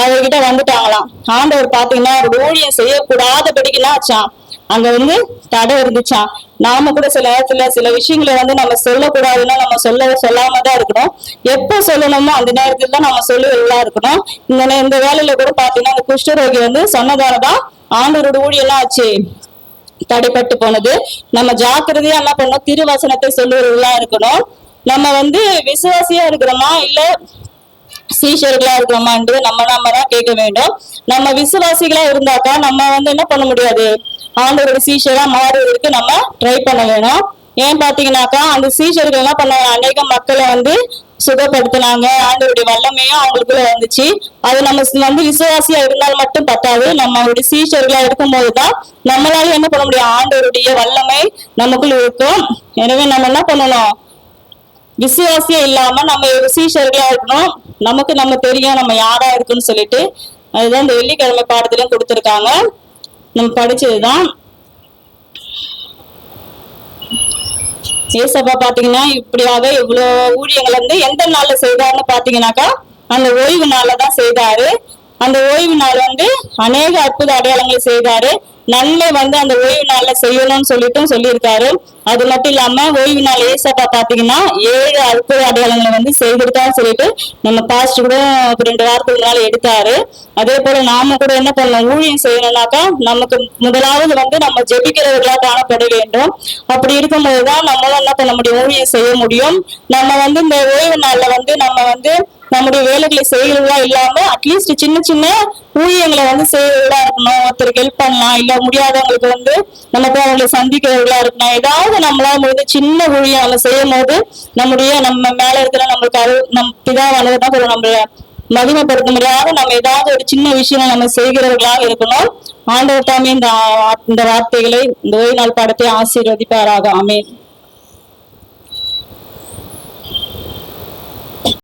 அவர்கிட்ட வந்துட்டாங்களாம். ஆண்டவர் பாத்தீங்கன்னா அவரோட ஊழியம் செய்யக்கூடாதபடிக்குன்னா ஆச்சான், அங்க வந்து தடை இருந்துச்சான். நாம கூட சில நேரத்துல சில விஷயங்களை வந்து நம்ம சொல்லக்கூடாதுன்னா நம்ம சொல்லாம தான் இருக்கணும். எப்ப சொல்லணுமோ அந்த நேரத்துல தான் நம்ம சொல்லுவதா இருக்கணும். இந்த வேலையில கூட பாத்தீங்கன்னா அந்த குஷ்டரோகி வந்து சொன்னதாலதான் ஆண்டவரோட ஊழியம் எல்லாம் ஆச்சு தடைப்பட்டு போனது. நம்ம ஜாக்கிரதையா என்ன பண்ணணும்? திருவசனத்தை சொல்லுவதா இருக்கணும். நம்ம வந்து விசுவாசியா இருக்கிறோமா இல்ல சீஷர்களா இருக்கிறோமான்றது நம்ம தான் கேட்க வேண்டும். நம்ம விசுவாசிகளா இருந்தாக்கா நம்ம வந்து என்ன பண்ண முடியாது? ஆண்டவரோட சீஷரா மாறுவதற்கு நம்ம ட்ரை பண்ண வேணும். ஏன் பாத்தீங்கன்னாக்கா அந்த சீஷர்கள் என்ன பண்ணாங்க? அநேக மக்களை வந்து சுகப்படுத்தினாங்க. ஆண்டவருடைய வல்லமையும் அவங்களுக்குள்ள வந்துச்சு. அது நம்ம வந்து விசுவாசியா இருந்தால் மட்டும் பத்தாது, நம்மளுடைய சீஷர்களா இருக்கும் போதுதான் நம்மளால என்ன பண்ண முடியும்? ஆண்டவருடைய வல்லமை நமக்குள்ள இருக்கும். எனவே நம்ம என்ன பண்ணணும்? விசுவாசியா இல்லாம நம்ம சீஷர்களா இருக்கணும். நமக்கு நம்ம தெரியும் நம்ம யாரா இருக்குன்னு சொல்லிட்டு. அதுதான் இந்த வெள்ளிக்கிழமை பாடத்திலும் கொடுத்திருக்காங்க, நம்ம படிச்சதுதான். ஏசப்பா பாத்தீங்கன்னா இப்படியாக இவ்வளவு ஊழியங்கள் வந்து எந்த நாள்ல செய்தாருன்னு பாத்தீங்கன்னாக்கா அந்த ஓய்வு நாள்ல தான் செய்தாரு. அந்த ஓய்வு நாள் வந்து அநேக அற்புத அடையாளங்களை செய்தாரு. நன்மை வந்து அந்த ஓய்வு நாள்ல செய்யணும்னு சொல்லிட்டும் சொல்லியிருக்காரு. அது மட்டும் இல்லாம ஓய்வு நாள் ஏசப்பா பாத்தீங்கன்னா 7 அற்புத அடையாளங்களை வந்து செய்திருக்கான்னு சொல்லிட்டு நம்ம பாஸ்ட் கூட 2 வாரத்துக்கு முன்னால எடுத்தாரு. அதே போல நாம கூட என்ன பண்ணணும்? ஊழியம் செய்யணும்னாக்கா நமக்கு முதலாவது வந்து நம்ம ஜெபிக்கிறவர்களா காணப்பட வேண்டும். அப்படி இருக்கும் போதுதான் நம்மளும் என்ன பண்ண முடியும்? ஊழியம் செய்ய முடியும். நம்ம வந்து இந்த ஓய்வு நாள்ல வந்து நம்ம வந்து நம்முடைய வேலைகளை செய்யறதா இல்லாம அட்லீஸ்ட் சின்ன சின்ன ஊழியங்களை வந்து செய்யறதா இருக்கணும். ஒருத்தருக்கு ஹெல்ப் பண்ணலாம், இல்ல முடியாதவங்களுக்கு வந்து நம்ம போய் அவங்களை சந்திக்கிறவர்களா இருக்கணும். ஏதாவது நம்மளால முடிஞ்ச சின்ன ஊழியம் நம்ம செய்யும் போது நம்ம மேல இருக்கிற நம்மளுக்கு நம் பிதாவானது தான் நம்மள மகிமைப்படுத்த முடியாத நம்ம ஏதாவது ஒரு சின்ன விஷயம் நம்ம செய்கிறவர்களாக இருக்கணும். ஆண்டவர் தாமே இந்த வார்த்தைகளை இந்த ஓய்வு நாள் பாடத்தை ஆசீர்வதிப்பாராக. ஆமென்.